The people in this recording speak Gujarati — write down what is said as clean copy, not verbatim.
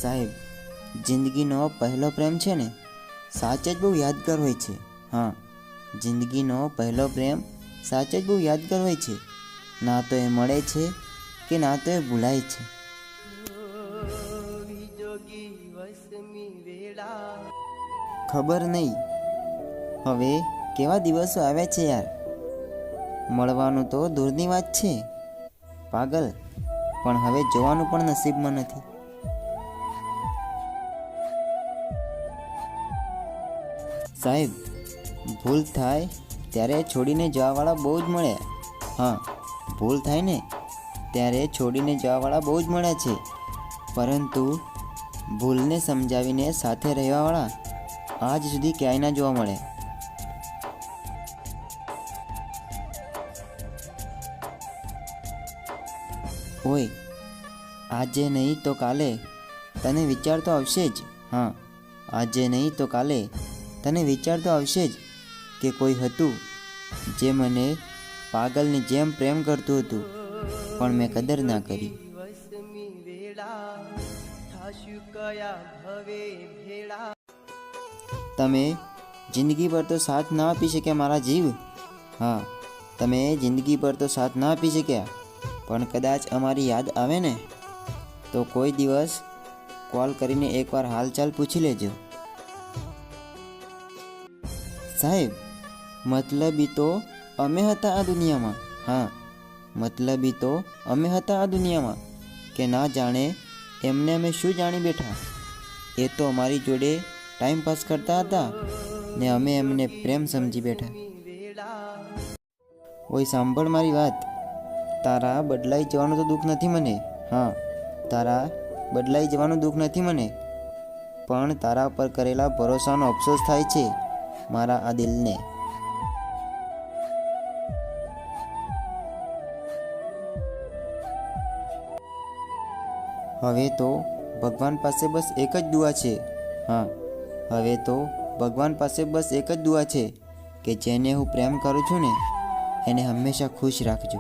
સાહેબ, જિંદગીનો પહેલો પ્રેમ છે ને, સાચે જ બહુ યાદગાર હોય છે. હા, જિંદગીનો પહેલો પ્રેમ સાચે જ બહુ યાદગાર હોય છે. ના તો એ મળે છે કે ના તો એ ભૂલાય છે. ખબર નહીં હવે કેવા દિવસો આવ્યા છે યાર. મળવાનું તો દૂરની વાત છે પાગલ, પણ હવે જોવાનું પણ નસીબમાં નથી. સાહેબ, ભૂલ થાય ત્યારે છોડીને જવાવાળા બહુ જ મળ્યા. હા, ભૂલ થાય ને ત્યારે છોડીને જવાવાળા બહુ જ મળ્યા છે, પરંતુ ભૂલને સમજાવીને સાથે રહેવાવાળા આજ સુધી ક્યાંય ના જોવા મળે. ઓય, આજે નહીં તો કાલે તને વિચાર તો આવશે જ. હા, આજે નહીં તો કાલે તને વિચાર તો આવશે જ કે કોઈ હતું જે મને પાગલની જેમ પ્રેમ કરતું હતું, પણ મેં કદર ના કરી. તમે જિંદગી પર તો સાથ ના આપી શક્યા મારા જીવ. હા, તમે જિંદગી પર તો સાથ ના આપી શક્યા, પણ કદાચ અમારી યાદ આવે ને તો કોઈ દિવસ કોલ કરીને એકવાર હાલચાલ પૂછી લેજો. સાહેબ, મતલબી તો અમે હતા આ દુનિયામાં. હા, મતલબી તો અમે હતા આ દુનિયામાં કે ના જાણે એમને અમે શું જાણી બેઠા. એ તો અમારી જોડે ટાઈમ પાસ કરતા હતા ને અમે એમને પ્રેમ સમજી બેઠા. ઓય સાંભળ મારી વાત, તારા બદલાઈ જવાનું તો દુઃખ નથી મને. હા, તારા બદલાઈ જવાનું દુઃખ નથી મને, પણ તારા પર કરેલા ભરોસાનો અફસોસ થાય છે મારા આ દિલને. હવે તો ભગવાન પાસે બસ એક જ દુઆ છે. હા, હવે તો ભગવાન પાસે બસ એક જ દુઆ છે કે જેને હું પ્રેમ કરું છું ને એને હંમેશા ખુશ રાખજો.